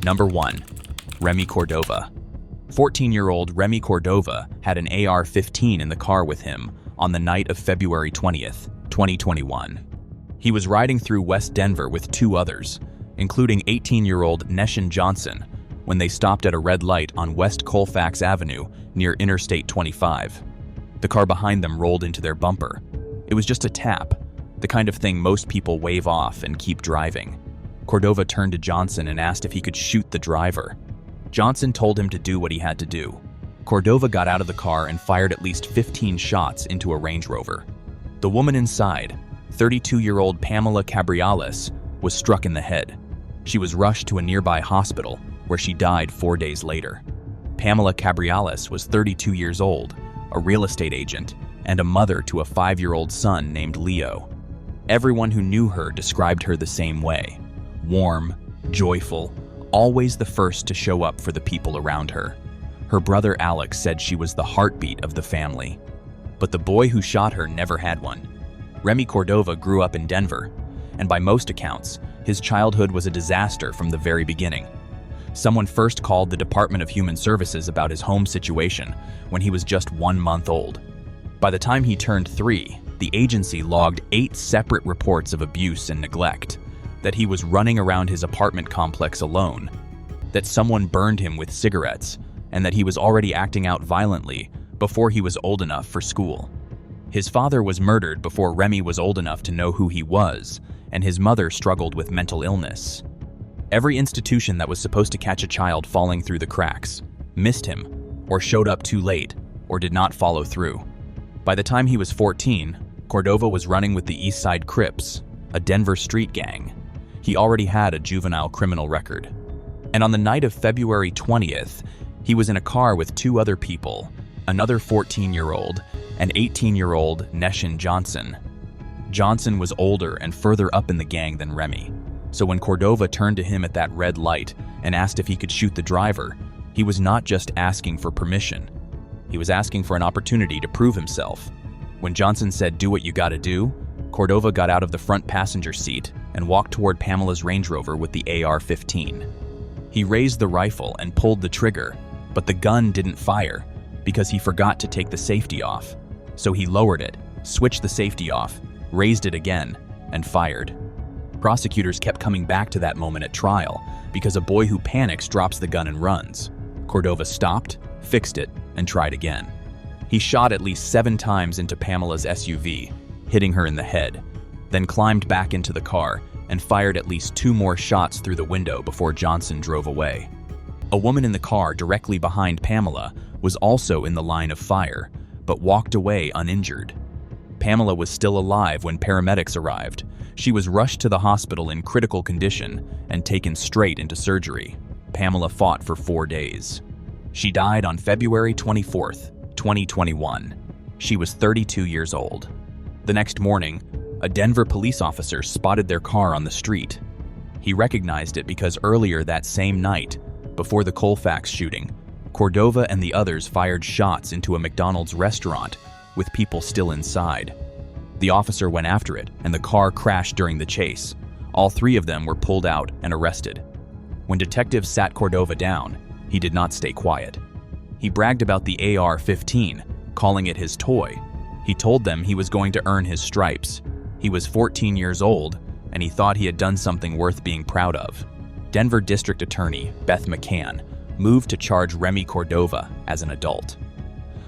Number 1. Remy Cordova. 14-year-old Remy Cordova had an AR-15 in the car with him on the night of February 20th, 2021. He was riding through West Denver with 2 others, including 18-year-old Neshin Johnson, when they stopped at a red light on West Colfax Avenue near Interstate 25. The car behind them rolled into their bumper. It was just a tap, the kind of thing most people wave off and keep driving. Cordova turned to Johnson and asked if he could shoot the driver. Johnson told him to do what he had to do. Cordova got out of the car and fired at least 15 shots into a Range Rover. The woman inside, 32-year-old Pamela Cabriales, was struck in the head. She was rushed to a nearby hospital, where she died 4 days later. Pamela Cabriales was 32 years old, a real estate agent, and a mother to a 5-year-old son named Leo. Everyone who knew her described her the same way: warm, joyful, always the first to show up for the people around her. Her brother Alex said she was the heartbeat of the family. But the boy who shot her never had one. Remy Cordova grew up in Denver, and by most accounts, his childhood was a disaster from the very beginning. Someone first called the Department of Human Services about his home situation when he was just 1 month old. By the time he turned 3, the agency logged 8 separate reports of abuse and neglect, that he was running around his apartment complex alone, that someone burned him with cigarettes, and that he was already acting out violently before he was old enough for school. His father was murdered before Remy was old enough to know who he was, and his mother struggled with mental illness. Every institution that was supposed to catch a child falling through the cracks missed him, or showed up too late, or did not follow through. By the time he was 14, Cordova was running with the East Side Crips, a Denver street gang. He already had a juvenile criminal record. And on the night of February 20th, he was in a car with 2 other people, another 14-year-old and 18-year-old Neshin Johnson. Johnson was older and further up in the gang than Remy, so when Cordova turned to him at that red light and asked if he could shoot the driver, he was not just asking for permission. He was asking for an opportunity to prove himself. When Johnson said, "Do what you gotta do," Cordova got out of the front passenger seat and walked toward Pamela's Range Rover with the AR-15. He raised the rifle and pulled the trigger, but the gun didn't fire because he forgot to take the safety off. So he lowered it, switched the safety off, raised it again, and fired. Prosecutors kept coming back to that moment at trial because a boy who panics drops the gun and runs. Cordova stopped, fixed it, and tried again. He shot at least 7 times into Pamela's SUV, hitting her in the head, then climbed back into the car and fired at least 2 more shots through the window before Johnson drove away. A woman in the car directly behind Pamela was also in the line of fire, but walked away uninjured. Pamela was still alive when paramedics arrived. She was rushed to the hospital in critical condition and taken straight into surgery. Pamela fought for 4 days. She died on February 24th, 2021. She was 32 years old. The next morning, a Denver police officer spotted their car on the street. He recognized it because earlier that same night, before the Colfax shooting, Cordova and the others fired shots into a McDonald's restaurant with people still inside. The officer went after it, and the car crashed during the chase. All 3 of them were pulled out and arrested. When detectives sat Cordova down, he did not stay quiet. He bragged about the AR-15, calling it his toy. He told them he was going to earn his stripes. He was 14 years old, and he thought he had done something worth being proud of. Denver District Attorney Beth McCann moved to charge Remy Cordova as an adult.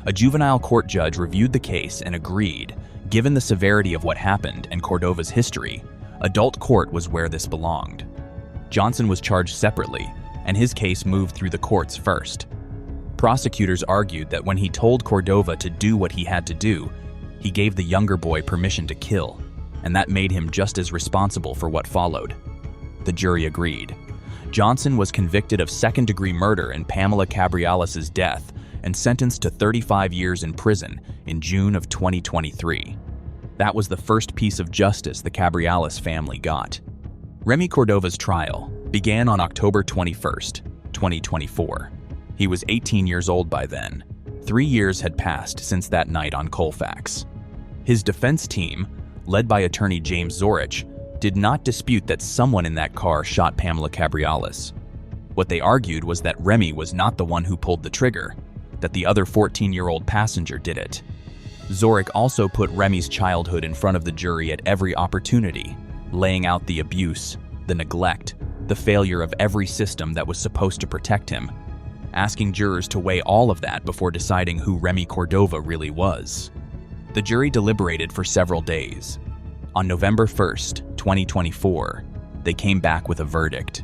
A juvenile court judge reviewed the case and agreed, given the severity of what happened and Cordova's history, adult court was where this belonged. Johnson was charged separately, and his case moved through the courts first. Prosecutors argued that when he told Cordova to do what he had to do, he gave the younger boy permission to kill, and that made him just as responsible for what followed. The jury agreed. Johnson was convicted of second-degree murder in Pamela Cabriales' death and sentenced to 35 years in prison in June of 2023. That was the first piece of justice the Cabriales family got. Remy Cordova's trial began on October 21st, 2024. He was 18 years old by then. 3 years had passed since that night on Colfax. His defense team, led by attorney James Zorich, did not dispute that someone in that car shot Pamela Cabriales. What they argued was that Remy was not the one who pulled the trigger, that the other 14-year-old passenger did it. Zoric also put Remy's childhood in front of the jury at every opportunity, laying out the abuse, the neglect, the failure of every system that was supposed to protect him, asking jurors to weigh all of that before deciding who Remy Cordova really was. The jury deliberated for several days. On November 1st, 2024, they came back with a verdict: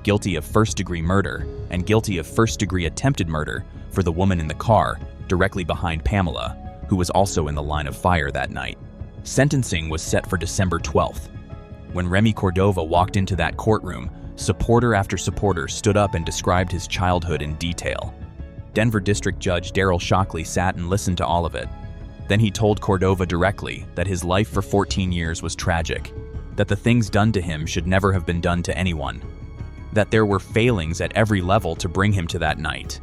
guilty of first-degree murder and guilty of first-degree attempted murder for the woman in the car directly behind Pamela, who was also in the line of fire that night. Sentencing was set for December 12th. When Remy Cordova walked into that courtroom, supporter after supporter stood up and described his childhood in detail. Denver District Judge Daryl Shockley sat and listened to all of it. Then he told Cordova directly that his life for 14 years was tragic, that the things done to him should never have been done to anyone, that there were failings at every level to bring him to that night.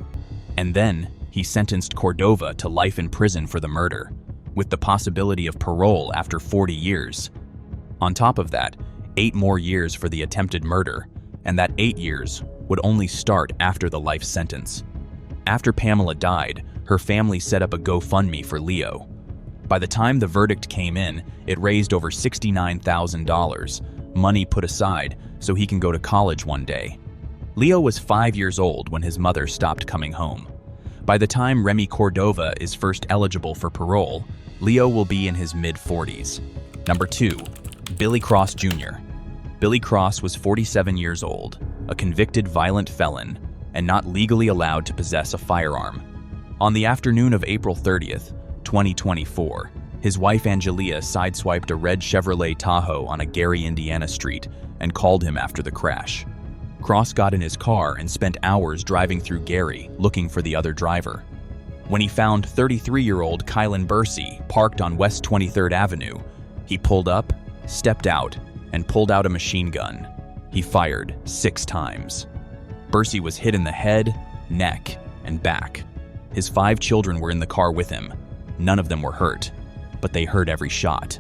And then he sentenced Cordova to life in prison for the murder, with the possibility of parole after 40 years. On top of that, 8 more years for the attempted murder, and that 8 years would only start after the life sentence. After Pamela died, her family set up a GoFundMe for Leo. By the time the verdict came in, it raised over $69,000, money put aside so he can go to college one day. Leo was 5 years old when his mother stopped coming home. By the time Remy Cordova is first eligible for parole, Leo will be in his mid-40s. Number 2, Billy Cross Jr. Billy Cross was 47 years old, a convicted violent felon, and not legally allowed to possess a firearm. On the afternoon of April 30th, 2024, his wife Angelia sideswiped a red Chevrolet Tahoe on a Gary, Indiana street and called him after the crash. Cross got in his car and spent hours driving through Gary looking for the other driver. When he found 33-year-old Kylan Bursey parked on West 23rd Avenue, he pulled up, stepped out, and pulled out a machine gun. He fired 6 times. Bursey was hit in the head, neck, and back. His 5 children were in the car with him. None of them were hurt, but they heard every shot.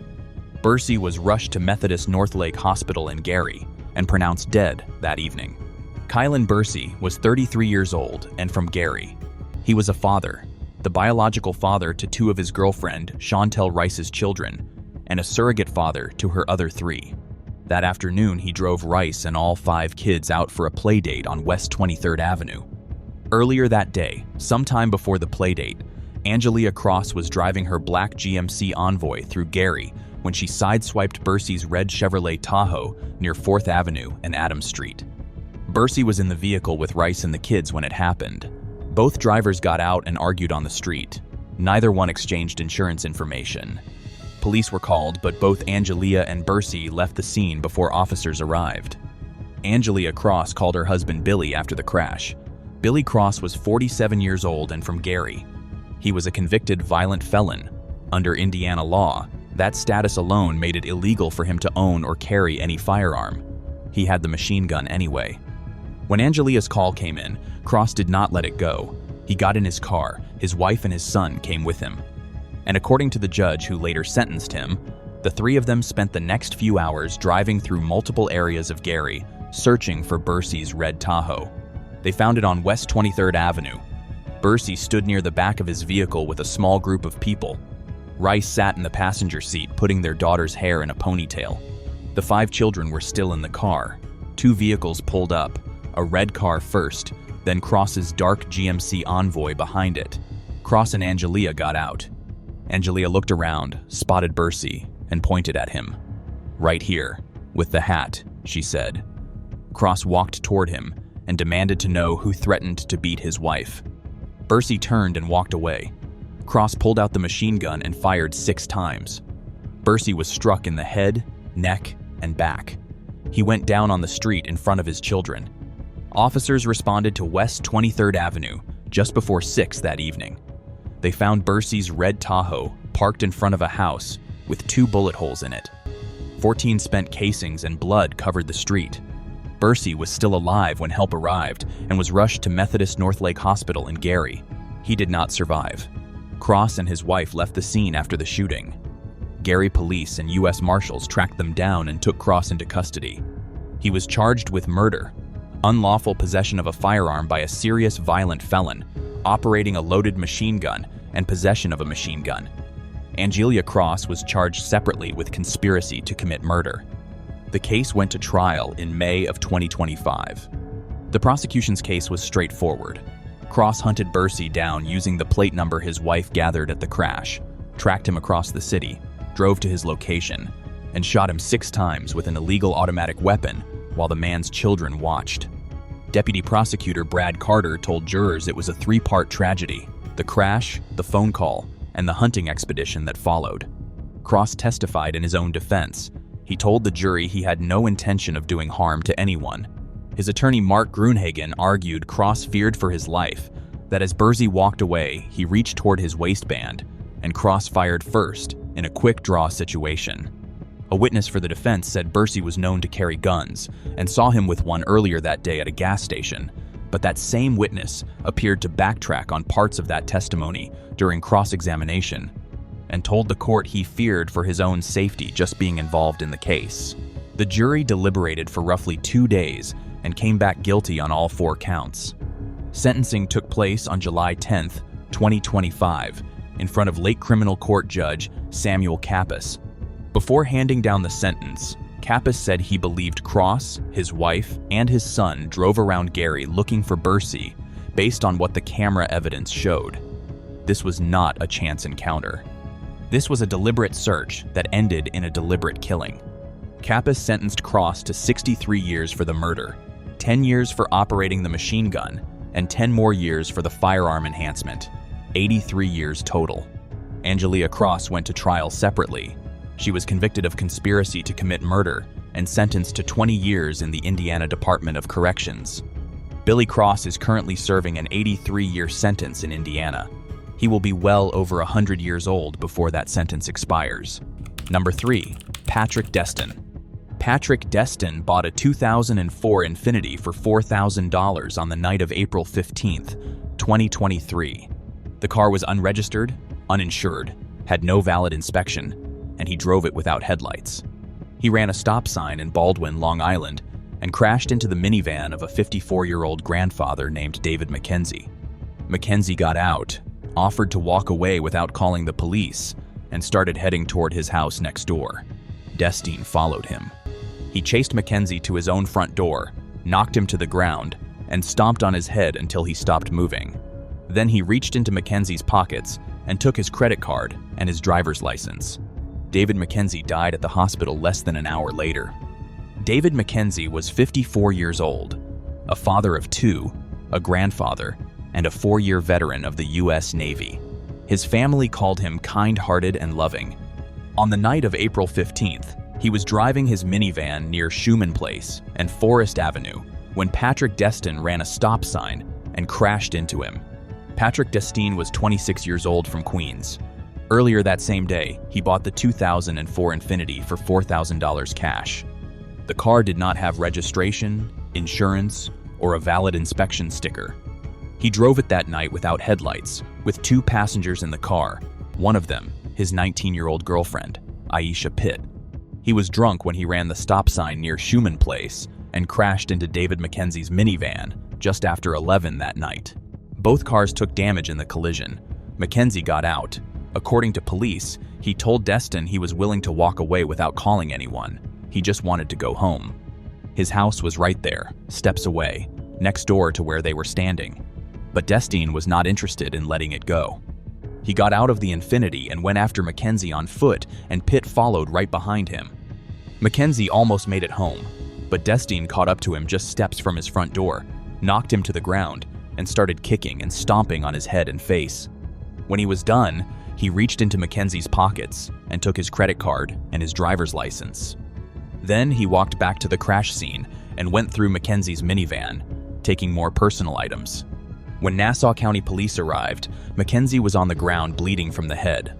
Bursey was rushed to Methodist Northlake Hospital in Gary and pronounced dead that evening. Kylan Bursey was 33 years old and from Gary. He was a father, the biological father to 2 of his girlfriend, Chantel Rice's children, and a surrogate father to her other 3. That afternoon, he drove Rice and all 5 kids out for a play date on West 23rd Avenue. Earlier that day, sometime before the play date, Angelia Cross was driving her black GMC Envoy through Gary when she sideswiped Bursey's red Chevrolet Tahoe near 4th Avenue and Adams Street. Bursey was in the vehicle with Rice and the kids when it happened. Both drivers got out and argued on the street. Neither one exchanged insurance information. Police were called, but both Angelia and Bursey left the scene before officers arrived. Angelia Cross called her husband Billy after the crash. Billy Cross was 47 years old and from Gary. He was a convicted violent felon. Under Indiana law, that status alone made it illegal for him to own or carry any firearm. He had the machine gun anyway. When Angelia's call came in, Cross did not let it go. He got in his car. His wife and his son came with him. And according to the judge who later sentenced him, the 3 of them spent the next few hours driving through multiple areas of Gary, searching for Bursey's red Tahoe. They found it on West 23rd Avenue. Bursey stood near the back of his vehicle with a small group of people. Rice sat in the passenger seat, putting their daughter's hair in a ponytail. The 5 children were still in the car. 2 vehicles pulled up, a red car first, then Cross's dark GMC Envoy behind it. Cross and Angelia got out. Angelia looked around, spotted Bursey, and pointed at him. "Right here, with the hat," she said. Cross walked toward him and demanded to know who threatened to beat his wife. Bursey turned and walked away. Cross pulled out the machine gun and fired 6 times. Bursey was struck in the head, neck, and back. He went down on the street in front of his children. Officers responded to West 23rd Avenue just before 6 that evening. They found Bursey's red Tahoe parked in front of a house with 2 bullet holes in it. 14 spent casings and blood covered the street. Bursey was still alive when help arrived and was rushed to Methodist Northlake Hospital in Gary. He did not survive. Cross and his wife left the scene after the shooting. Gary police and U.S. Marshals tracked them down and took Cross into custody. He was charged with murder, unlawful possession of a firearm by a serious violent felon, operating a loaded machine gun, and possession of a machine gun. Angelia Cross was charged separately with conspiracy to commit murder. The case went to trial in May of 2025. The prosecution's case was straightforward. Cross hunted Bursey down using the plate number his wife gathered at the crash, tracked him across the city, drove to his location, and shot him 6 times with an illegal automatic weapon while the man's children watched. Deputy Prosecutor Brad Carter told jurors it was a 3-part tragedy: the crash, the phone call, and the hunting expedition that followed. Cross testified in his own defense. He told the jury he had no intention of doing harm to anyone. His attorney Mark Gruenhagen argued Cross feared for his life, that as Bursey walked away, he reached toward his waistband, and Cross fired first in a quick draw situation. A witness for the defense said Bursey was known to carry guns and saw him with one earlier that day at a gas station, but that same witness appeared to backtrack on parts of that testimony during cross-examination and told the court he feared for his own safety just being involved in the case. The jury deliberated for roughly 2 days and came back guilty on all 4 counts. Sentencing took place on July 10, 2025, in front of Lake Criminal Court Judge Samuel Kappas. Before handing down the sentence, Kappas said he believed Cross, his wife, and his son drove around Gary looking for Bursey based on what the camera evidence showed. This was not a chance encounter. This was a deliberate search that ended in a deliberate killing. Kappas sentenced Cross to 63 years for the murder, 10 years for operating the machine gun, and 10 more years for the firearm enhancement, 83 years total. Angelia Cross went to trial separately. She was convicted of conspiracy to commit murder and sentenced to 20 years in the Indiana Department of Corrections. Billy Cross is currently serving an 83-year sentence in Indiana. He will be well over 100 years old before that sentence expires. Number 3, Patrick Destin. Patrick Destin bought a 2004 Infiniti for $4,000 on the night of April 15, 2023. The car was unregistered, uninsured, had no valid inspection, and he drove it without headlights. He ran a stop sign in Baldwin, Long Island, and crashed into the minivan of a 54-year-old grandfather named David McKenzie. McKenzie got out, offered to walk away without calling the police, and started heading toward his house next door. Destin followed him. He chased McKenzie to his own front door, knocked him to the ground, and stomped on his head until he stopped moving. Then he reached into McKenzie's pockets and took his credit card and his driver's license. David McKenzie died at the hospital less than an hour later. David McKenzie was 54 years old, a father of 2, a grandfather, and a 4-year veteran of the U.S. Navy. His family called him kind-hearted and loving. On the night of April 15th, he was driving his minivan near Schumann Place and Forest Avenue when Patrick Destin ran a stop sign and crashed into him. Patrick Destin was 26 years old from Queens. Earlier that same day, he bought the 2004 Infiniti for $4,000 cash. The car did not have registration, insurance, or a valid inspection sticker. He drove it that night without headlights, with 2 passengers in the car, one of them his 19-year-old girlfriend, Aisha Pitt. He was drunk when he ran the stop sign near Schumann Place and crashed into David McKenzie's minivan just after 11 that night. Both cars took damage in the collision. McKenzie got out. According to police, he told Destin he was willing to walk away without calling anyone. He just wanted to go home. His house was right there, steps away, next door to where they were standing. But Destin was not interested in letting it go. He got out of the Infiniti and went after McKenzie on foot, and Pitt followed right behind him. McKenzie almost made it home, but Destin caught up to him just steps from his front door, knocked him to the ground, and started kicking and stomping on his head and face. When he was done, he reached into McKenzie's pockets and took his credit card and his driver's license. Then he walked back to the crash scene and went through McKenzie's minivan, taking more personal items. When Nassau County Police arrived, McKenzie was on the ground bleeding from the head.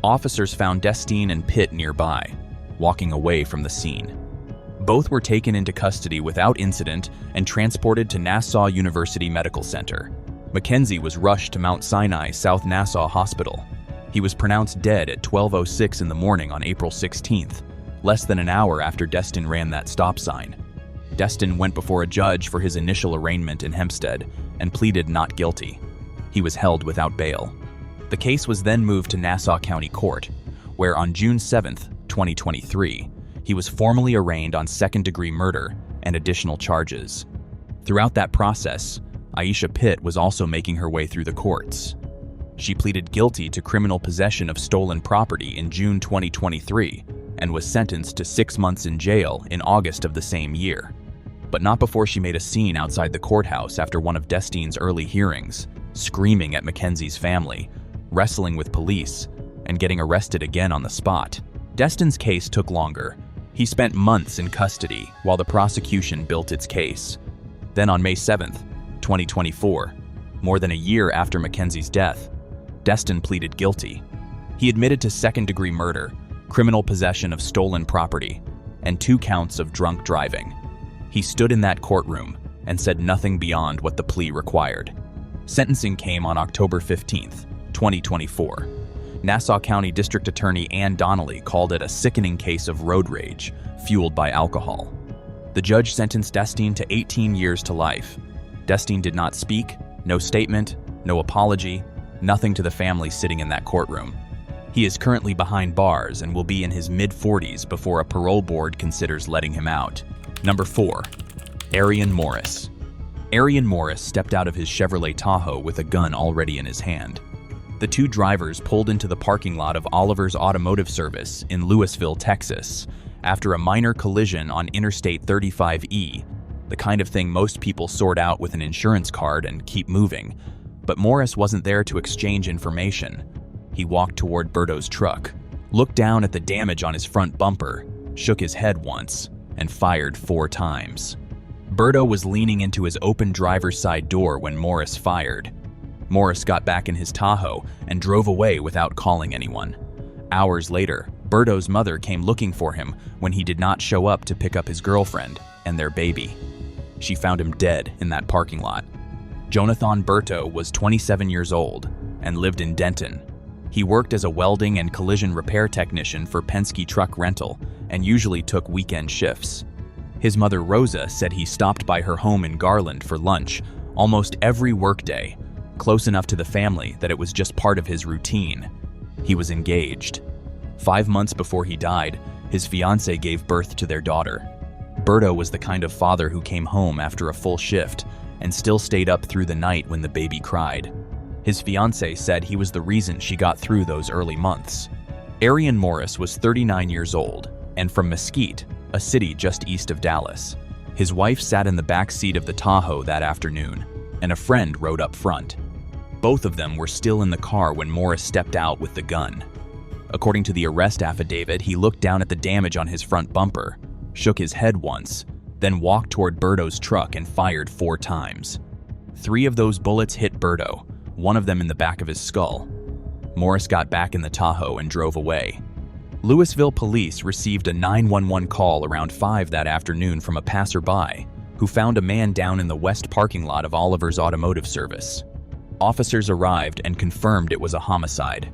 Officers found Destin and Pitt nearby, walking away from the scene. Both were taken into custody without incident and transported to Nassau University Medical Center. McKenzie was rushed to Mount Sinai South Nassau Hospital. He was pronounced dead at 12:06 in the morning on April 16th, less than an hour after Destin ran that stop sign. Destin went before a judge for his initial arraignment in Hempstead and pleaded not guilty. He was held without bail. The case was then moved to Nassau County Court, where on June 7, 2023, he was formally arraigned on second-degree murder and additional charges. Throughout that process, Aisha Pitt was also making her way through the courts. She pleaded guilty to criminal possession of stolen property in June 2023 and was sentenced to 6 months in jail in August of the same year. But not before she made a scene outside the courthouse after one of Destin's early hearings, screaming at Mackenzie's family, wrestling with police, and getting arrested again on the spot. Destin's case took longer. He spent months in custody while the prosecution built its case. Then on May 7, 2024, more than a year after Mackenzie's death, Destin pleaded guilty. He admitted to second-degree murder, criminal possession of stolen property, and 2 counts of drunk driving. He stood in that courtroom and said nothing beyond what the plea required. Sentencing came on October 15, 2024. Nassau County District Attorney Ann Donnelly called it a sickening case of road rage fueled by alcohol. The judge sentenced Destin to 18 years to life. Destin did not speak, no statement, no apology, nothing to the family sitting in that courtroom. He is currently behind bars and will be in his mid-40s before a parole board considers letting him out. Number 4. Arian Morris. Arian Morris stepped out of his Chevrolet Tahoe with a gun already in his hand. The 2 drivers pulled into the parking lot of Oliver's Automotive Service in Lewisville, Texas, after a minor collision on Interstate 35E, the kind of thing most people sort out with an insurance card and keep moving. But Morris wasn't there to exchange information. He walked toward Berto's truck, looked down at the damage on his front bumper, shook his head once, and fired 4 times. Berto was leaning into his open driver's side door when Morris fired. Morris got back in his Tahoe and drove away without calling anyone. Hours later, Berto's mother came looking for him when he did not show up to pick up his girlfriend and their baby. She found him dead in that parking lot. Jonathan Berto was 27 years old and lived in Denton. He worked as a welding and collision repair technician for Penske Truck Rental and usually took weekend shifts. His mother Rosa said he stopped by her home in Garland for lunch almost every workday, close enough to the family that it was just part of his routine. He was engaged. 5 months before he died, his fiancée gave birth to their daughter. Berto was the kind of father who came home after a full shift and still stayed up through the night when the baby cried. His fiancée said he was the reason she got through those early months. Arian Morris was 39 years old and from Mesquite, a city just east of Dallas. His wife sat in the back seat of the Tahoe that afternoon, and a friend rode up front. Both of them were still in the car when Morris stepped out with the gun. According to the arrest affidavit, he looked down at the damage on his front bumper, shook his head once, then walked toward Berto's truck and fired 4 times. 3 of those bullets hit Berto, one of them in the back of his skull. Morris got back in the Tahoe and drove away. Lewisville police received a 911 call around 5 that afternoon from a passerby who found a man down in the west parking lot of Oliver's Automotive Service. Officers arrived and confirmed it was a homicide.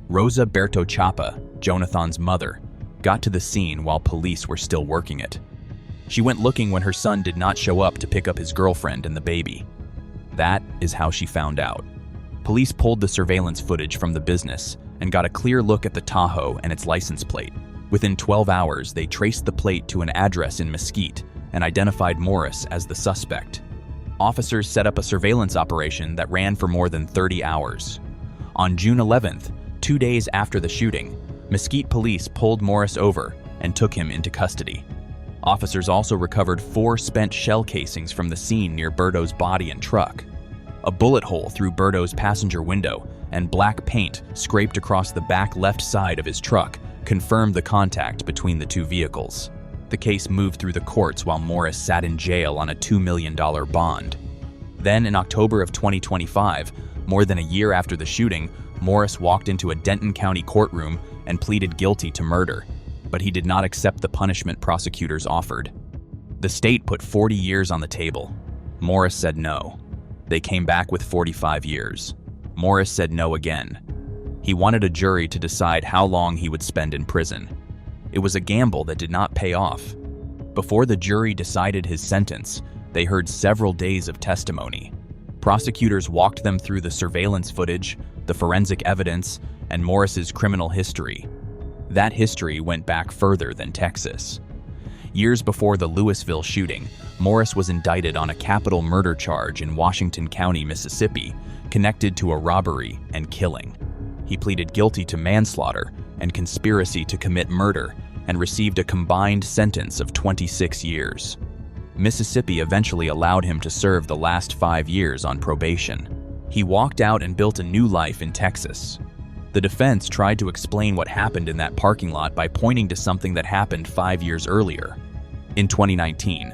Rosa Berto-Chapa, Jonathan's mother, got to the scene while police were still working it. She went looking when her son did not show up to pick up his girlfriend and the baby. That is how she found out. Police pulled the surveillance footage from the business and got a clear look at the Tahoe and its license plate. Within 12 hours, they traced the plate to an address in Mesquite and identified Morris as the suspect. Officers set up a surveillance operation that ran for more than 30 hours. On June 11th, 2 days after the shooting, Mesquite police pulled Morris over and took him into custody. Officers also recovered 4 spent shell casings from the scene near Berto's body and truck. A bullet hole through Berto's passenger window and black paint scraped across the back left side of his truck confirmed the contact between the 2 vehicles. The case moved through the courts while Morris sat in jail on a $2 million bond. Then in October of 2025, more than a year after the shooting, Morris walked into a Denton County courtroom and pleaded guilty to murder, but he did not accept the punishment prosecutors offered. The state put 40 years on the table. Morris said no. They came back with 45 years. Morris said no again. He wanted a jury to decide how long he would spend in prison. It was a gamble that did not pay off. Before the jury decided his sentence, they heard several days of testimony. Prosecutors walked them through the surveillance footage, the forensic evidence, and Morris's criminal history. That history went back further than Texas. Years before the Louisville shooting, Morris was indicted on a capital murder charge in Washington County, Mississippi, connected to a robbery and killing. He pleaded guilty to manslaughter and conspiracy to commit murder and received a combined sentence of 26 years. Mississippi eventually allowed him to serve the last 5 years on probation. He walked out and built a new life in Texas. The defense tried to explain what happened in that parking lot by pointing to something that happened 5 years earlier. In 2019,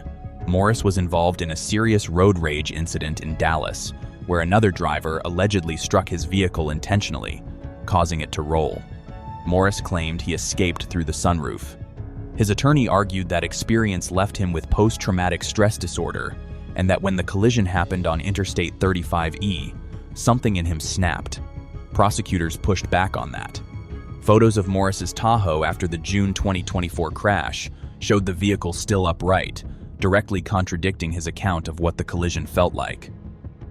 Morris was involved in a serious road rage incident in Dallas, where another driver allegedly struck his vehicle intentionally, causing it to roll. Morris claimed he escaped through the sunroof. His attorney argued that experience left him with post-traumatic stress disorder, and that when the collision happened on Interstate 35E, something in him snapped. Prosecutors pushed back on that. Photos of Morris's Tahoe after the June 2024 crash showed the vehicle still upright, directly contradicting his account of what the collision felt like.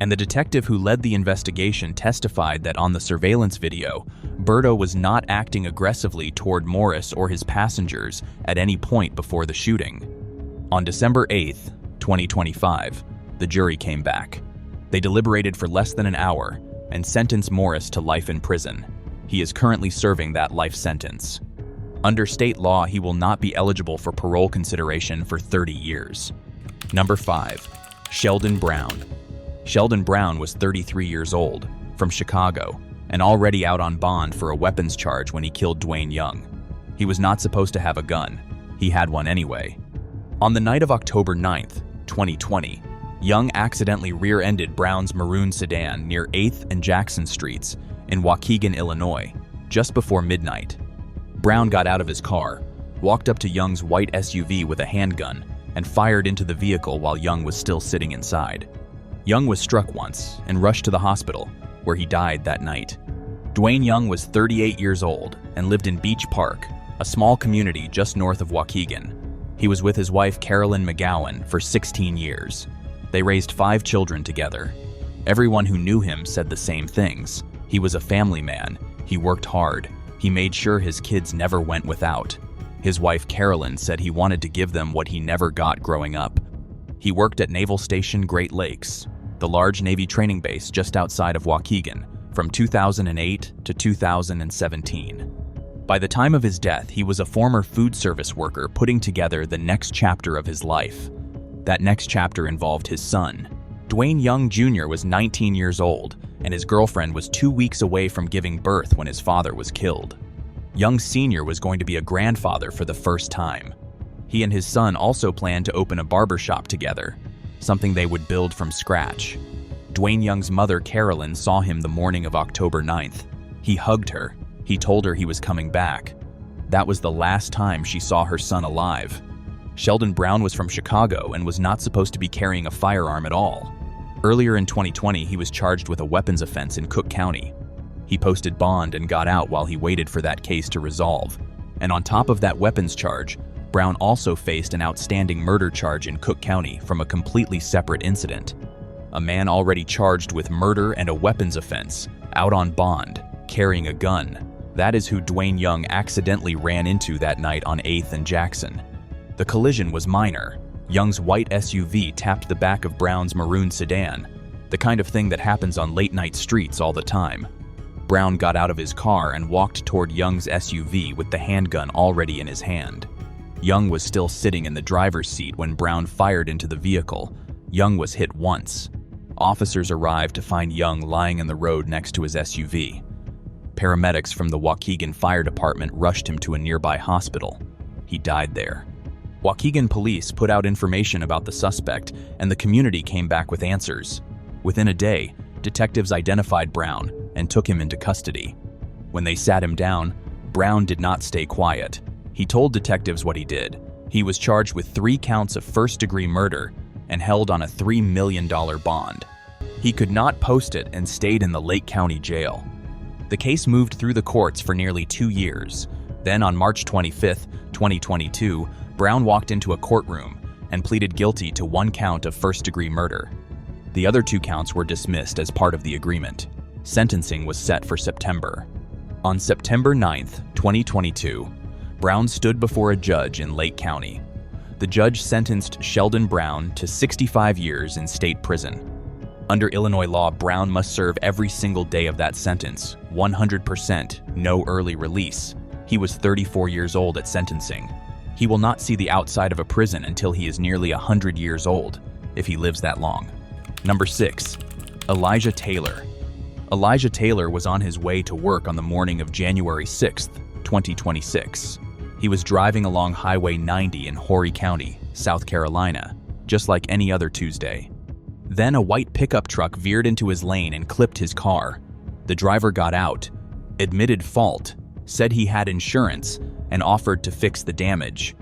And the detective who led the investigation testified that on the surveillance video, Berto was not acting aggressively toward Morris or his passengers at any point before the shooting. On December 8, 2025, the jury came back. They deliberated for less than an hour and sentenced Morris to life in prison. He is currently serving that life sentence. Under state law, he will not be eligible for parole consideration for 30 years. Number 5. Sheldon Brown. Sheldon Brown was 33 years old, from Chicago, and already out on bond for a weapons charge when he killed Dwayne Young. He was not supposed to have a gun. He had one anyway. On the night of October 9, 2020, Young accidentally rear-ended Brown's maroon sedan near 8th and Jackson Streets in Waukegan, Illinois, just before midnight. Brown got out of his car, walked up to Young's white SUV with a handgun, and fired into the vehicle while Young was still sitting inside. Young was struck once and rushed to the hospital, where he died that night. Dwayne Young was 38 years old and lived in Beach Park, a small community just north of Waukegan. He was with his wife Carolyn McGowan for 16 years. They raised 5 children together. Everyone who knew him said the same things. He was a family man. He worked hard. He made sure his kids never went without. His wife Carolyn said he wanted to give them what he never got growing up. He worked at Naval Station Great Lakes, the large Navy training base just outside of Waukegan, from 2008 to 2017. By the time of his death, he was a former food service worker putting together the next chapter of his life. That next chapter involved his son. Dwayne Young Jr. was 19 years old, and his girlfriend was 2 weeks away from giving birth when his father was killed. Young Sr. was going to be a grandfather for the first time. He and his son also planned to open a barbershop together, something they would build from scratch. Dwayne Young's mother, Carolyn, saw him the morning of October 9th. He hugged her. He told her he was coming back. That was the last time she saw her son alive. Sheldon Brown was from Chicago and was not supposed to be carrying a firearm at all. Earlier in 2020, he was charged with a weapons offense in Cook County. He posted bond and got out while he waited for that case to resolve. And on top of that weapons charge, Brown also faced an outstanding murder charge in Cook County from a completely separate incident. A man already charged with murder and a weapons offense, out on bond, carrying a gun. That is who Dwayne Young accidentally ran into that night on 8th and Jackson. The collision was minor. Young's white SUV tapped the back of Brown's maroon sedan, the kind of thing that happens on late-night streets all the time. Brown got out of his car and walked toward Young's SUV with the handgun already in his hand. Young was still sitting in the driver's seat when Brown fired into the vehicle. Young was hit once. Officers arrived to find Young lying in the road next to his SUV. Paramedics from the Waukegan Fire Department rushed him to a nearby hospital. He died there. Waukegan police put out information about the suspect, and the community came back with answers. Within a day, detectives identified Brown and took him into custody. When they sat him down, Brown did not stay quiet. He told detectives what he did. He was charged with 3 counts of first-degree murder and held on a $3 million bond. He could not post it and stayed in the Lake County Jail. The case moved through the courts for nearly 2 years. Then on March 25, 2022, Brown walked into a courtroom and pleaded guilty to 1 count of first-degree murder. The other 2 counts were dismissed as part of the agreement. Sentencing was set for September. On September 9, 2022, Brown stood before a judge in Lake County. The judge sentenced Sheldon Brown to 65 years in state prison. Under Illinois law, Brown must serve every single day of that sentence, 100%, no early release. He was 34 years old at sentencing. He will not see the outside of a prison until he is nearly 100 years old, if he lives that long. Number 6. Elijah Taylor. Elijah Taylor was on his way to work on the morning of January 6, 2026. He was driving along Highway 90 in Horry County, South Carolina, just like any other Tuesday. Then a white pickup truck veered into his lane and clipped his car. The driver got out, admitted fault, said he had insurance, and offered to fix the damage.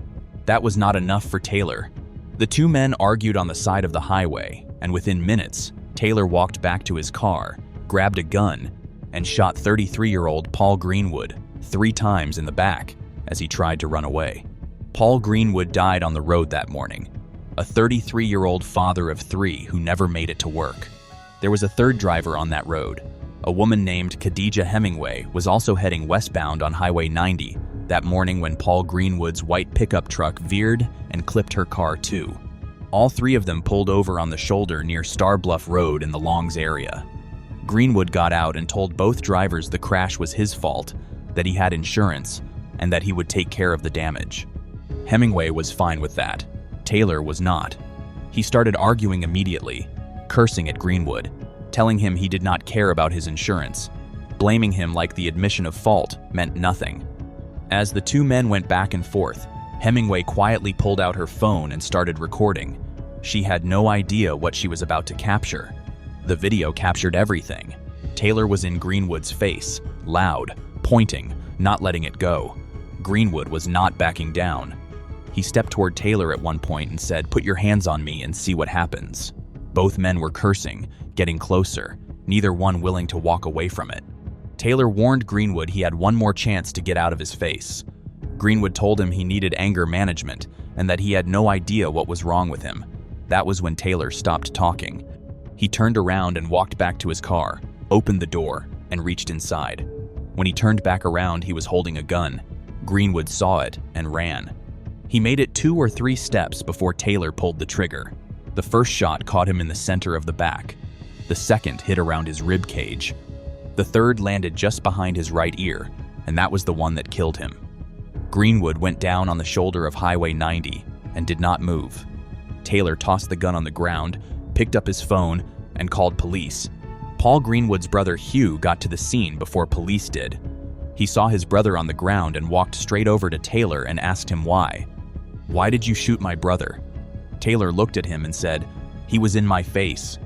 That was not enough for Taylor. The 2 men argued on the side of the highway, and within minutes, Taylor walked back to his car, grabbed a gun, and shot 33-year-old Paul Greenwood 3 times in the back as he tried to run away. Paul Greenwood died on the road that morning, a 33-year-old father of 3 who never made it to work. There was a 3rd driver on that road. A woman named Khadijah Hemingway was also heading westbound on Highway 90 that morning when Paul Greenwood's white pickup truck veered and clipped her car too. All 3 of them pulled over on the shoulder near Star Bluff Road in the Longs area. Greenwood got out and told both drivers the crash was his fault, that he had insurance, and that he would take care of the damage. Hemingway was fine with that. Taylor was not. He started arguing immediately, cursing at Greenwood, telling him he did not care about his insurance, blaming him like the admission of fault meant nothing. As the 2 men went back and forth, Hemingway quietly pulled out her phone and started recording. She had no idea what she was about to capture. The video captured everything. Taylor was in Greenwood's face, loud, pointing, not letting it go. Greenwood was not backing down. He stepped toward Taylor at one point and said, "Put your hands on me and see what happens." Both men were cursing, getting closer, neither one willing to walk away from it. Taylor warned Greenwood he had one more chance to get out of his face. Greenwood told him he needed anger management and that he had no idea what was wrong with him. That was when Taylor stopped talking. He turned around and walked back to his car, opened the door, and reached inside. When he turned back around, he was holding a gun. Greenwood saw it and ran. He made it 2 or 3 steps before Taylor pulled the trigger. The first shot caught him in the center of the back. The second hit around his rib cage. The third landed just behind his right ear, and that was the one that killed him. Greenwood went down on the shoulder of Highway 90 and did not move. Taylor tossed the gun on the ground, picked up his phone, and called police. Paul Greenwood's brother Hugh got to the scene before police did. He saw his brother on the ground and walked straight over to Taylor and asked him why. "Why did you shoot my brother?" Taylor looked at him and said, "He was in my face."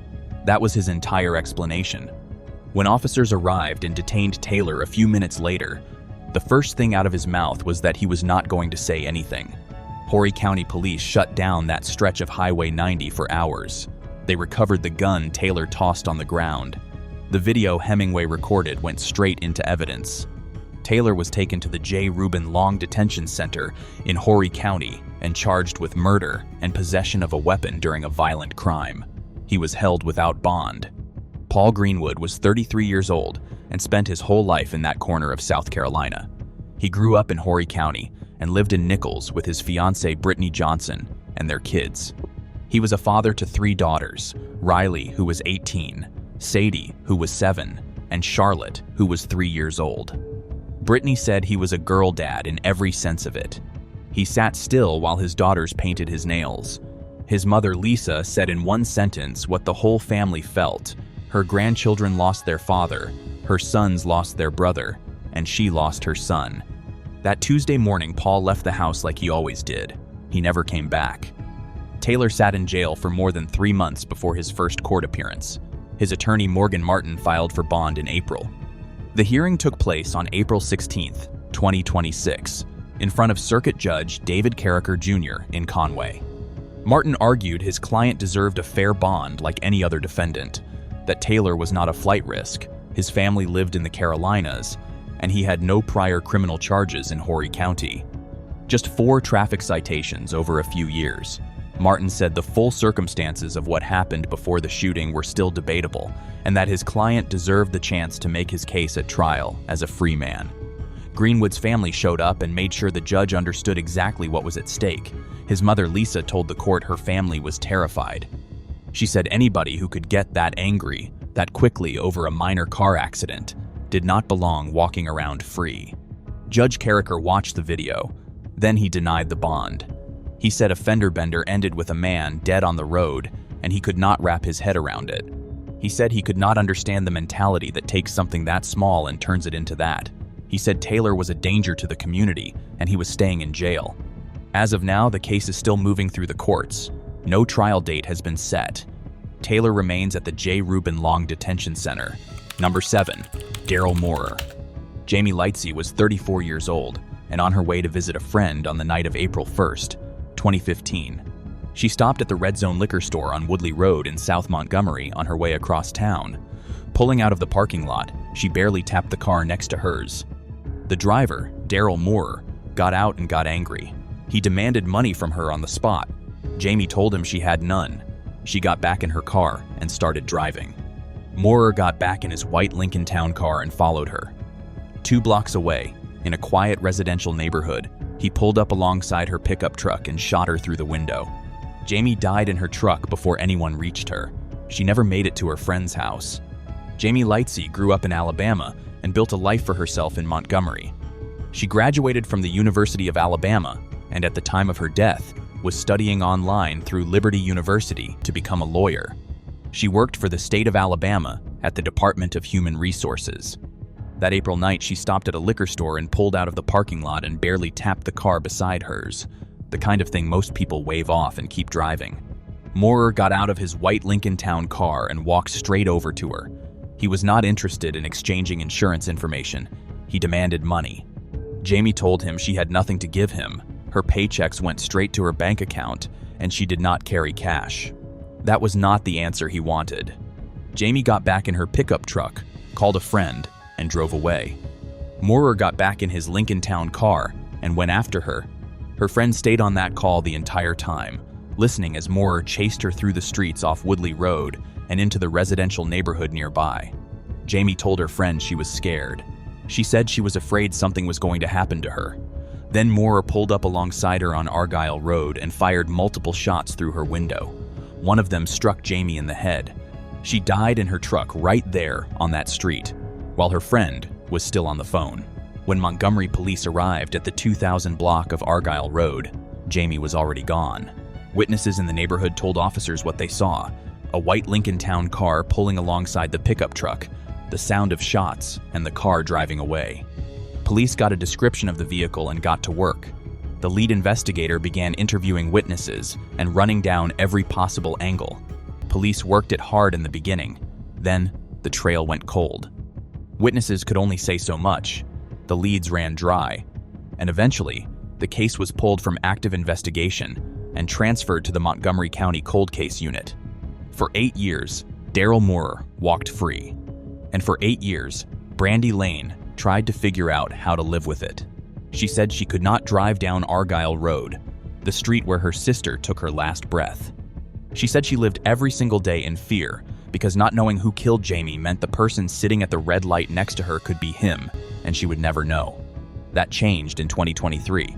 That was his entire explanation. When officers arrived and detained Taylor a few minutes later, the first thing out of his mouth was that he was not going to say anything. Horry County Police shut down that stretch of Highway 90 for hours. They recovered the gun Taylor tossed on the ground. The video Hemingway recorded went straight into evidence. Taylor was taken to the J. Reuben Long Detention Center in Horry County and charged with murder and possession of a weapon during a violent crime. He was held without bond. Paul Greenwood was 33 years old and spent his whole life in that corner of South Carolina. He grew up in Horry County and lived in Nichols with his fiancée Brittany Johnson and their kids. He was a father to 3 daughters, Riley, who was 18, Sadie, who was 7, and Charlotte, who was 3 years old. Brittany said he was a girl dad in every sense of it. He sat still while his daughters painted his nails. His mother, Lisa, said in one sentence what the whole family felt. Her grandchildren lost their father, her sons lost their brother, and she lost her son. That Tuesday morning, Paul left the house like he always did. He never came back. Taylor sat in jail for more than 3 months before his first court appearance. His attorney, Morgan Martin, filed for bond in April. The hearing took place on April 16, 2026, in front of Circuit Judge David Carricker Jr. in Conway. Martin argued his client deserved a fair bond like any other defendant, that Taylor was not a flight risk, his family lived in the Carolinas, and he had no prior criminal charges in Horry County. Just 4 traffic citations over a few years. Martin said the full circumstances of what happened before the shooting were still debatable, and that his client deserved the chance to make his case at trial as a free man. Greenwood's family showed up and made sure the judge understood exactly what was at stake. His mother, Lisa, told the court her family was terrified. She said anybody who could get that angry, that quickly over a minor car accident, did not belong walking around free. Judge Carricker watched the video. Then he denied the bond. He said a fender bender ended with a man dead on the road, and he could not wrap his head around it. He said he could not understand the mentality that takes something that small and turns it into that. He said Taylor was a danger to the community, and he was staying in jail. As of now, the case is still moving through the courts. No trial date has been set. Taylor remains at the J. Reuben Long Detention Center. Number 7. Daryl Mo. Jamie Lightsey was 34 years old and on her way to visit a friend on the night of April 1st, 2015. She stopped at the Red Zone liquor store on Woodley Road in South Montgomery on her way across town. Pulling out of the parking lot, she barely tapped the car next to hers. The driver, Daryl Mo, got out and got angry. He demanded money from her on the spot. Jamie told him she had none. She got back in her car and started driving. Mo got back in his white Lincoln Town car and followed her. 2 blocks away, in a quiet residential neighborhood, he pulled up alongside her pickup truck and shot her through the window. Jamie died in her truck before anyone reached her. She never made it to her friend's house. Jamie Lightsey grew up in Alabama and built a life for herself in Montgomery. She graduated from the University of Alabama and at the time of her death was studying online through Liberty University to become a lawyer. She worked for the state of Alabama at the Department of Human Resources. That April night, she stopped at a liquor store and pulled out of the parking lot and barely tapped the car beside hers, the kind of thing most people wave off and keep driving. Mo got out of his white Lincoln Town car and walked straight over to her. He was not interested in exchanging insurance information. He demanded money. Jamie told him she had nothing to give him. Her paychecks went straight to her bank account, and she did not carry cash. That was not the answer he wanted. Jamie got back in her pickup truck, called a friend, and drove away. Mo got back in his Lincoln Town car and went after her. Her friend stayed on that call the entire time, listening as Mo chased her through the streets off Woodley Road and into the residential neighborhood nearby. Jamie told her friend she was scared. She said she was afraid something was going to happen to her. Then Mo pulled up alongside her on Argyle Road and fired multiple shots through her window. One of them struck Jamie in the head. She died in her truck right there on that street, while her friend was still on the phone. When Montgomery police arrived at the 2000 block of Argyle Road, Jamie was already gone. Witnesses in the neighborhood told officers what they saw: a white Lincoln Town car pulling alongside the pickup truck, the sound of shots, and the car driving away. Police got a description of the vehicle and got to work. The lead investigator began interviewing witnesses and running down every possible angle. Police worked it hard in the beginning. Then, the trail went cold. Witnesses could only say so much. The leads ran dry. And eventually, the case was pulled from active investigation and transferred to the Montgomery County Cold Case Unit. For 8 years, Daryl Mo walked free. And for 8 years, Brandy Lane tried to figure out how to live with it. She said she could not drive down Argyle Road, the street where her sister took her last breath. She said she lived every single day in fear because not knowing who killed Jamie meant the person sitting at the red light next to her could be him, and she would never know. That changed in 2023.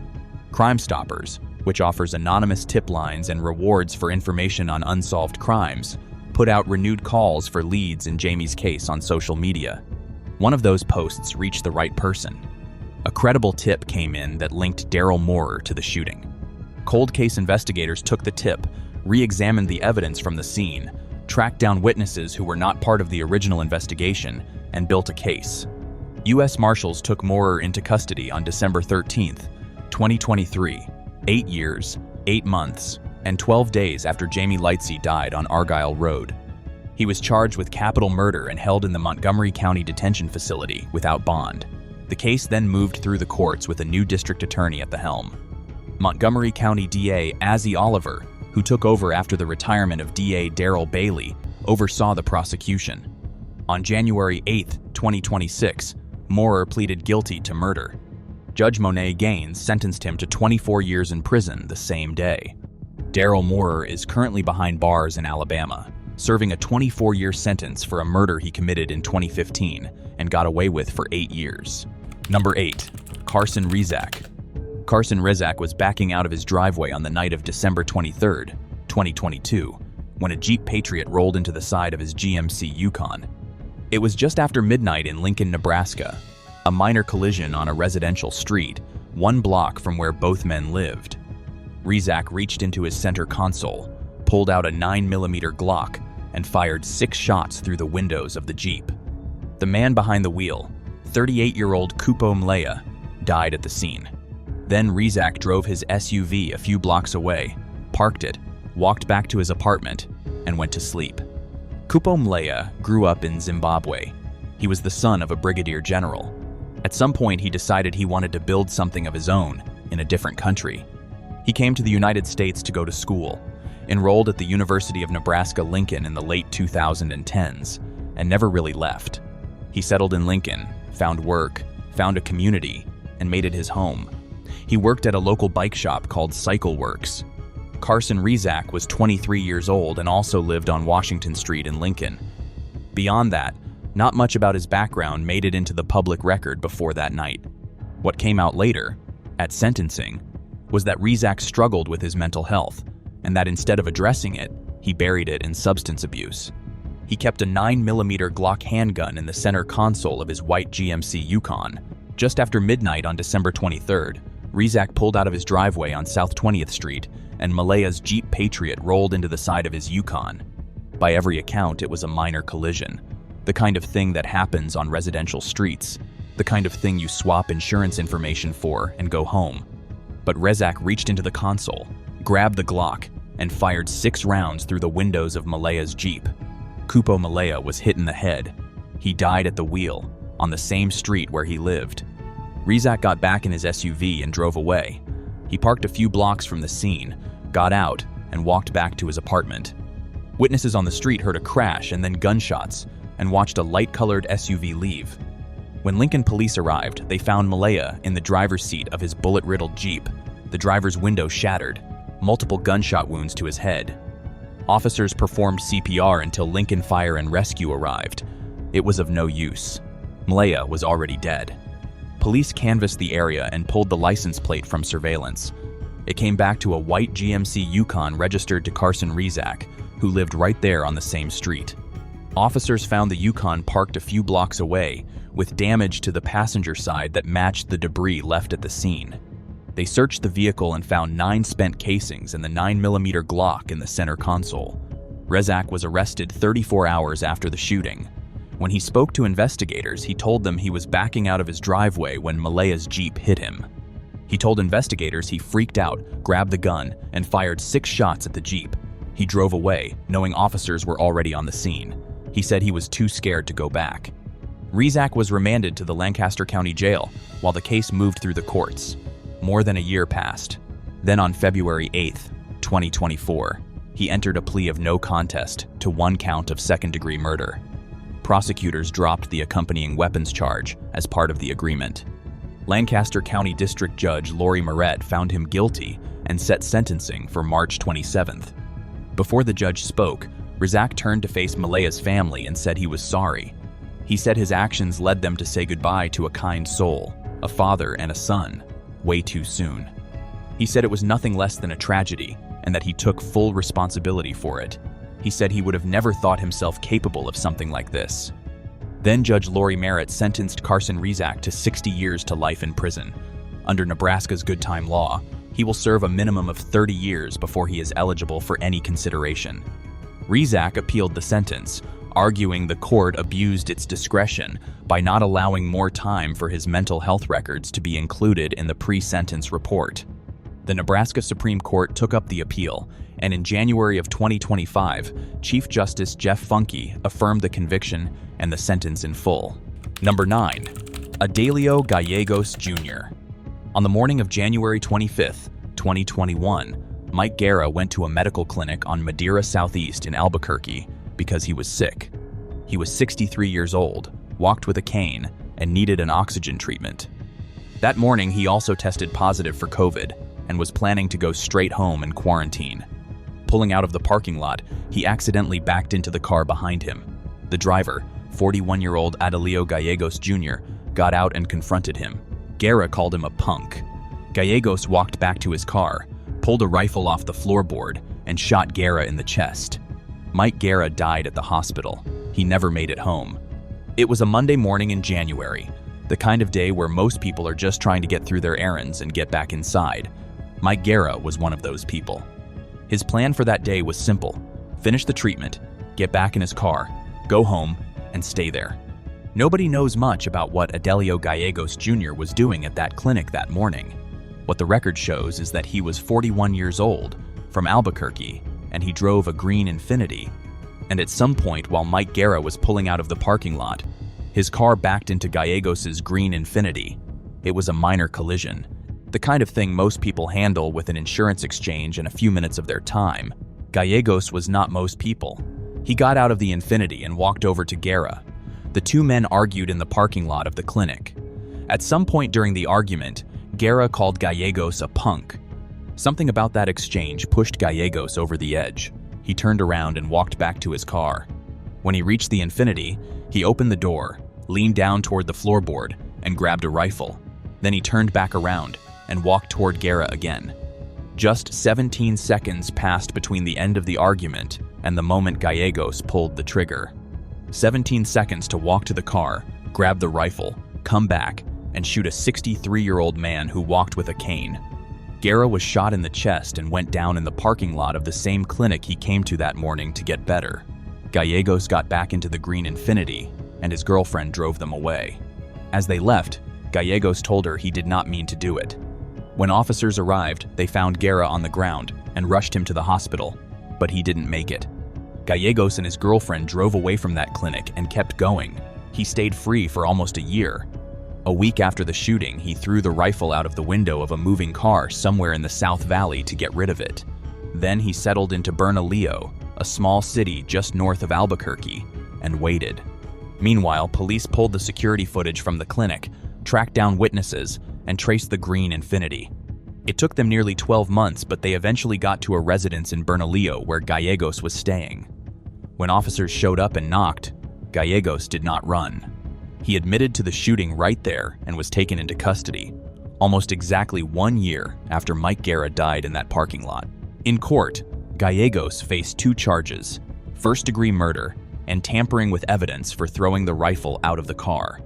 Crime Stoppers, which offers anonymous tip lines and rewards for information on unsolved crimes, put out renewed calls for leads in Jamie's case on social media. One of those posts reached the right person. A credible tip came in that linked Daryl Mo to the shooting. Cold case investigators took the tip, re-examined the evidence from the scene, tracked down witnesses who were not part of the original investigation, and built a case. U.S. Marshals took Mo into custody on December 13, 2023, 8 years, 8 months, and 12 days after Jamie Lightsey died on Argyle Road. He was charged with capital murder and held in the Montgomery County Detention Facility without bond. The case then moved through the courts with a new district attorney at the helm. Montgomery County DA Azzy Oliver, who took over after the retirement of DA Daryl Bailey, oversaw the prosecution. On January 8, 2026, Mo pleaded guilty to murder. Judge Monet Gaines sentenced him to 24 years in prison the same day. Daryl Mo is currently behind bars in Alabama, serving a 24-year sentence for a murder he committed in 2015 and got away with for 8 years. Number 8. Carson Rezac. Carson Rezac was backing out of his driveway on the night of December 23, 2022, when a Jeep Patriot rolled into the side of his GMC Yukon. It was just after midnight in Lincoln, Nebraska, a minor collision on a residential street, 1 block from where both men lived. Rezac reached into his center console, pulled out a 9mm Glock, and fired 6 shots through the windows of the Jeep. The man behind the wheel, 38-year-old Kupo Mlea, died at the scene. Then Rezac drove his SUV a few blocks away, parked it, walked back to his apartment, and went to sleep. Kupo Mlea grew up in Zimbabwe. He was the son of a brigadier general. At some point, he decided he wanted to build something of his own in a different country. He came to the United States to go to school, enrolled at the University of Nebraska-Lincoln in the late 2010s, and never really left. He settled in Lincoln, found work, found a community, and made it his home. He worked at a local bike shop called Cycle Works. Carson Rezac was 23 years old and also lived on Washington Street in Lincoln. Beyond that, not much about his background made it into the public record before that night. What came out later, at sentencing, was that Rezac struggled with his mental health, and that instead of addressing it, he buried it in substance abuse. He kept a 9mm Glock handgun in the center console of his white GMC Yukon. Just after midnight on December 23rd, Rezac pulled out of his driveway on South 20th Street, and Mlea's Jeep Patriot rolled into the side of his Yukon. By every account, it was a minor collision, the kind of thing that happens on residential streets, the kind of thing you swap insurance information for and go home. But Rezac reached into the console, grabbed the Glock, and fired 6 rounds through the windows of Mlea's Jeep. Kupo Mlea was hit in the head. He died at the wheel, on the same street where he lived. Rezac got back in his SUV and drove away. He parked a few blocks from the scene, got out, and walked back to his apartment. Witnesses on the street heard a crash and then gunshots, and watched a light-colored SUV leave. When Lincoln police arrived, they found Mlea in the driver's seat of his bullet-riddled Jeep, the driver's window shattered, multiple gunshot wounds to his head. Officers performed CPR until Lincoln Fire and Rescue arrived. It was of no use. Mlea was already dead. Police canvassed the area and pulled the license plate from surveillance. It came back to a white GMC Yukon registered to Carson Rezac, who lived right there on the same street. Officers found the Yukon parked a few blocks away, with damage to the passenger side that matched the debris left at the scene. They searched the vehicle and found 9 spent casings and the 9mm Glock in the center console. Rezac was arrested 34 hours after the shooting. When he spoke to investigators, he told them he was backing out of his driveway when Mlea's Jeep hit him. He told investigators he freaked out, grabbed the gun, and fired 6 shots at the Jeep. He drove away, knowing officers were already on the scene. He said he was too scared to go back. Rezac was remanded to the Lancaster County Jail while the case moved through the courts. More than a year passed. Then on February 8, 2024, he entered a plea of no contest to 1 count of second-degree murder. Prosecutors dropped the accompanying weapons charge as part of the agreement. Lancaster County District Judge Lori Moret found him guilty and set sentencing for March 27th. Before the judge spoke, Rezac turned to face Mlea's family and said he was sorry. He said his actions led them to say goodbye to a kind soul, a father and a son, way too soon. He said it was nothing less than a tragedy and that he took full responsibility for it. He said he would have never thought himself capable of something like this. Then Judge Lori Merritt sentenced Carson Rezac to 60 years to life in prison. Under Nebraska's good time law, he will serve a minimum of 30 years before he is eligible for any consideration. Rezac appealed the sentence, arguing the court abused its discretion by not allowing more time for his mental health records to be included in the pre-sentence report. The Nebraska Supreme Court took up the appeal, and in January of 2025, Chief Justice Jeff Funke affirmed the conviction and the sentence in full. Number 9. Adelio Gyos Jr. On the morning of January 25, 2021, Mike Guerra went to a medical clinic on Madeira Southeast in Albuquerque because he was sick. He was 63 years old, walked with a cane, and needed an oxygen treatment. That morning, he also tested positive for COVID and was planning to go straight home and quarantine. Pulling out of the parking lot, he accidentally backed into the car behind him. The driver, 41-year-old Adelio Gyos Jr, got out and confronted him. Guerra called him a punk. Gyos walked back to his car, pulled a rifle off the floorboard, and shot Guerra in the chest. Mike Guerra died at the hospital. He never made it home. It was a Monday morning in January, the kind of day where most people are just trying to get through their errands and get back inside. Mike Guerra was one of those people. His plan for that day was simple: finish the treatment, get back in his car, go home, and stay there. Nobody knows much about what Adelio Gyos Jr was doing at that clinic that morning. What the record shows is that he was 41 years old, from Albuquerque, and he drove a green Infiniti. And at some point while Mike Guerra was pulling out of the parking lot, his car backed into Gyos's green Infiniti. It was a minor collision, the kind of thing most people handle with an insurance exchange in a few minutes of their time. Gyos was not most people. He got out of the Infiniti and walked over to Guerra. The two men argued in the parking lot of the clinic. At some point during the argument, Guerra called Gyos a punk. Something about that exchange pushed Gyos over the edge. He turned around and walked back to his car. When he reached the Infiniti, he opened the door, leaned down toward the floorboard, and grabbed a rifle. Then he turned back around and walked toward Guerra again. Just 17 seconds passed between the end of the argument and the moment Gyos pulled the trigger. 17 seconds to walk to the car, grab the rifle, come back, and shoot a 63-year-old man who walked with a cane. Guerra was shot in the chest and went down in the parking lot of the same clinic he came to that morning to get better. Gyos got back into the green Infiniti, and his girlfriend drove them away. As they left, Gyos told her he did not mean to do it. When officers arrived, they found Guerra on the ground and rushed him to the hospital, but he didn't make it. Gyos and his girlfriend drove away from that clinic and kept going. He stayed free for almost a year. A week after the shooting, he threw the rifle out of the window of a moving car somewhere in the South Valley to get rid of it. Then he settled into Bernalillo, a small city just north of Albuquerque, and waited. Meanwhile, police pulled the security footage from the clinic, tracked down witnesses, and traced the green Infiniti. It took them nearly 12 months, but they eventually got to a residence in Bernalillo where Gyos was staying. When officers showed up and knocked, Gyos did not run. He admitted to the shooting right there and was taken into custody, almost exactly 1 year after Mike Guerra died in that parking lot. In court, Gyos faced 2 charges: first-degree murder and tampering with evidence for throwing the rifle out of the car.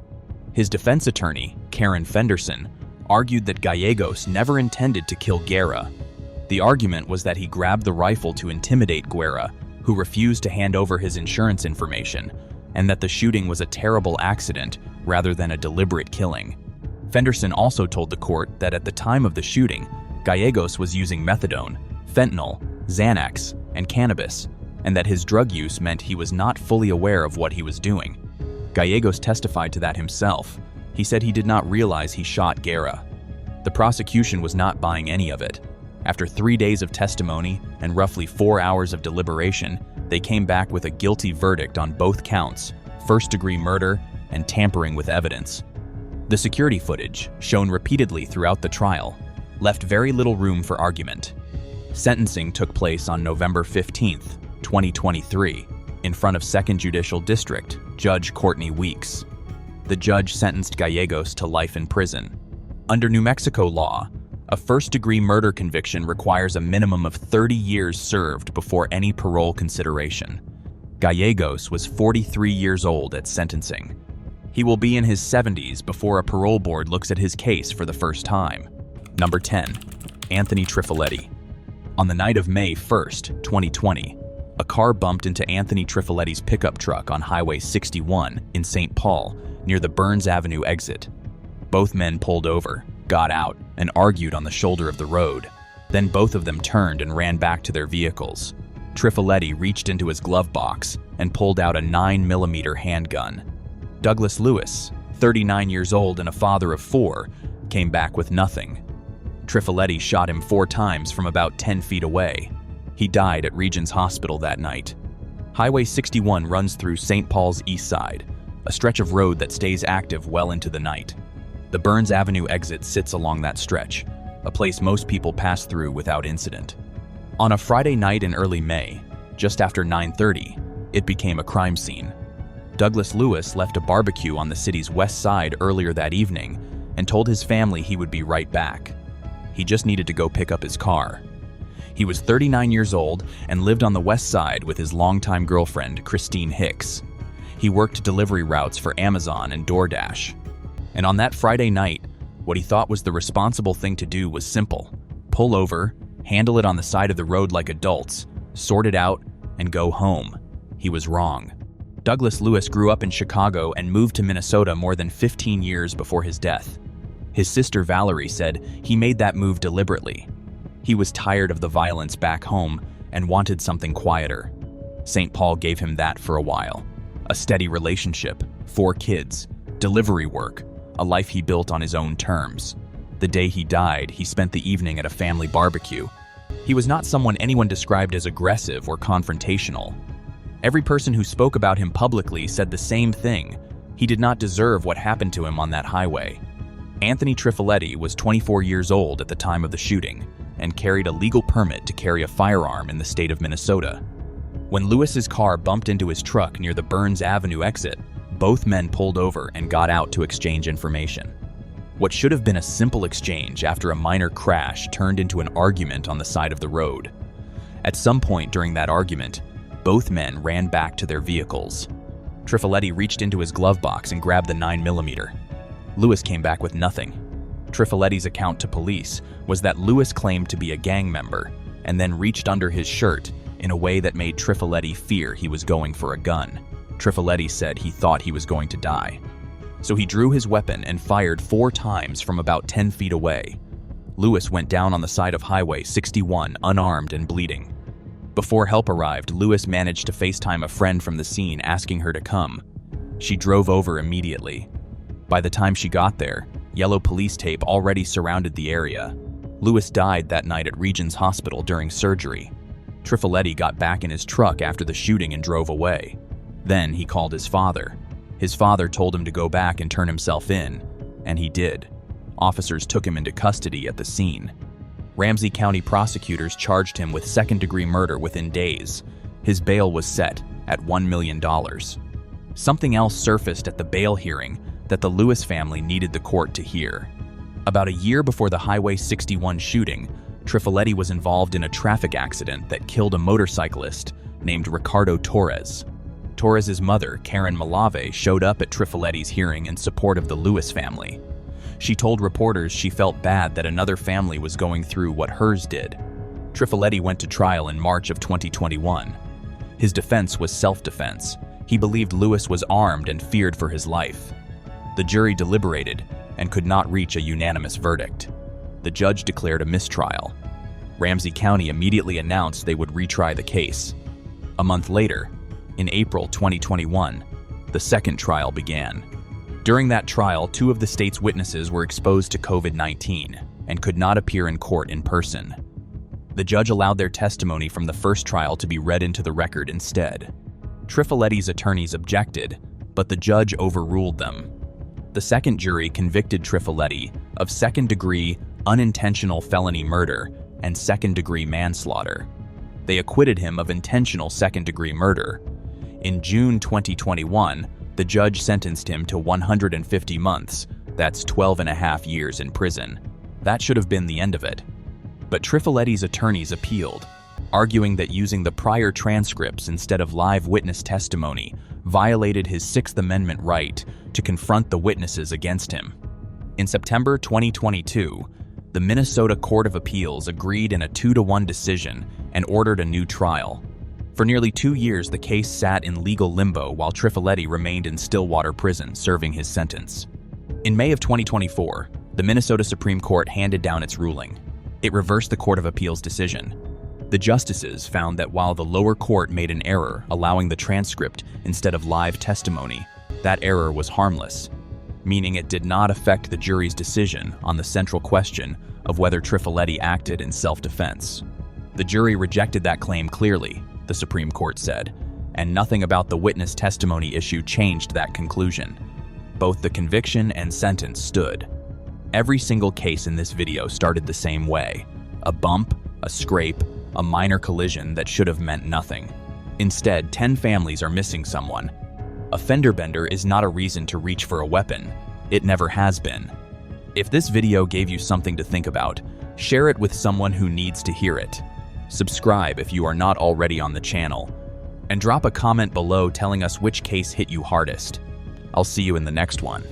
His defense attorney, Karen Fenderson, argued that Gyos never intended to kill Guerra. The argument was that he grabbed the rifle to intimidate Guerra, who refused to hand over his insurance information, and that the shooting was a terrible accident rather than a deliberate killing. Fenderson also told the court that at the time of the shooting, Gyos was using methadone, fentanyl, Xanax, and cannabis, and that his drug use meant he was not fully aware of what he was doing. Gyos testified to that himself. He said he did not realize he shot Guerra. The prosecution was not buying any of it. After 3 days of testimony and roughly 4 hours of deliberation, they came back with a guilty verdict on both counts: first-degree murder and tampering with evidence. The security footage, shown repeatedly throughout the trial, left very little room for argument. Sentencing took place on November 15, 2023, in front of 2nd Judicial District Judge Courtney Weeks. The judge sentenced Gyos to life in prison. Under New Mexico law, a first-degree murder conviction requires a minimum of 30 years served before any parole consideration. Gyos was 43 years old at sentencing. He will be in his 70s before a parole board looks at his case for the first time. Number 10. Anthony Tripfleti. On the night of May 1st, 2020, a car bumped into Anthony Tripfleti's pickup truck on Highway 61 in St. Paul, near the Burns Avenue exit. Both men pulled over, got out, and argued on the shoulder of the road. Then both of them turned and ran back to their vehicles. Tripfleti reached into his glove box and pulled out a 9mm handgun. Douglas Lewis, 39 years old and a father of 4, came back with nothing. Tripfleti shot him 4 times from about 10 feet away. He died at Regions Hospital that night. Highway 61 runs through St. Paul's east side, a stretch of road that stays active well into the night. The Burns Avenue exit sits along that stretch, a place most people pass through without incident. On a Friday night in early May, just after 9:30, it became a crime scene. Douglas Lewis left a barbecue on the city's west side earlier that evening and told his family he would be right back. He just needed to go pick up his car. He was 39 years old and lived on the west side with his longtime girlfriend, Christine Hicks. He worked delivery routes for Amazon and DoorDash. And on that Friday night, what he thought was the responsible thing to do was simple: pull over, handle it on the side of the road like adults, sort it out, and go home. He was wrong. Douglas Lewis grew up in Chicago and moved to Minnesota more than 15 years before his death. His sister Valerie said he made that move deliberately. He was tired of the violence back home and wanted something quieter. St. Paul gave him that for a while. A steady relationship, 4 kids, delivery work, a life he built on his own terms. The day he died, he spent the evening at a family barbecue. He was not someone anyone described as aggressive or confrontational. Every person who spoke about him publicly said the same thing: he did not deserve what happened to him on that highway. Anthony Tripfleti was 24 years old at the time of the shooting and carried a legal permit to carry a firearm in the state of Minnesota. When Lewis's car bumped into his truck near the Burns Avenue exit, both men pulled over and got out to exchange information. What should have been a simple exchange after a minor crash turned into an argument on the side of the road. At some point during that argument, both men ran back to their vehicles. Tripfleti reached into his glove box and grabbed the 9mm. Lewis came back with nothing. Tripfleti's account to police was that Lewis claimed to be a gang member and then reached under his shirt in a way that made Tripfleti fear he was going for a gun. Tripfleti said he thought he was going to die. So he drew his weapon and fired 4 times from about 10 feet away. Lewis went down on the side of Highway 61, unarmed and bleeding. Before help arrived, Lewis managed to FaceTime a friend from the scene asking her to come. She drove over immediately. By the time she got there, yellow police tape already surrounded the area. Lewis died that night at Regions Hospital during surgery. Tripfleti got back in his truck after the shooting and drove away. Then he called his father. His father told him to go back and turn himself in, and he did. Officers took him into custody at the scene. Ramsey County prosecutors charged him with second-degree murder within days. His bail was set at $1 million. Something else surfaced at the bail hearing that the Lewis family needed the court to hear. About a year before the Highway 61 shooting, Tripfleti was involved in a traffic accident that killed a motorcyclist named Ricardo Torres. Torres's mother, Karen Malave, showed up at Tripfleti's hearing in support of the Lewis family. She told reporters she felt bad that another family was going through what hers did. Tripfleti went to trial in March of 2021. His defense was self-defense. He believed Lewis was armed and feared for his life. The jury deliberated and could not reach a unanimous verdict. The judge declared a mistrial. Ramsey County immediately announced they would retry the case. A month later, in April 2021, the second trial began. During that trial, 2 of the state's witnesses were exposed to COVID-19 and could not appear in court in person. The judge allowed their testimony from the first trial to be read into the record instead. Tripfleti's attorneys objected, but the judge overruled them. The second jury convicted Tripfleti of second-degree unintentional felony murder and second-degree manslaughter. They acquitted him of intentional second-degree murder. In June 2021, the judge sentenced him to 150 months, that's 12.5 years in prison. That should have been the end of it. But Tripfleti's attorneys appealed, arguing that using the prior transcripts instead of live witness testimony violated his Sixth Amendment right to confront the witnesses against him. In September 2022, the Minnesota Court of Appeals agreed in a 2-1 decision and ordered a new trial. For nearly 2 years, the case sat in legal limbo while Tripfleti remained in Stillwater Prison serving his sentence. In May of 2024, the Minnesota Supreme Court handed down its ruling. It reversed the Court of Appeals decision. The justices found that while the lower court made an error allowing the transcript instead of live testimony, that error was harmless, meaning it did not affect the jury's decision on the central question of whether Tripfleti acted in self-defense. The jury rejected that claim clearly, the Supreme Court said, and nothing about the witness testimony issue changed that conclusion. Both the conviction and sentence stood. Every single case in this video started the same way. A bump, a scrape, a minor collision that should have meant nothing. Instead, 10 families are missing someone. A fender bender is not a reason to reach for a weapon. It never has been. If this video gave you something to think about, share it with someone who needs to hear it. Subscribe if you are not already on the channel. And drop a comment below telling us which case hit you hardest. I'll see you in the next one.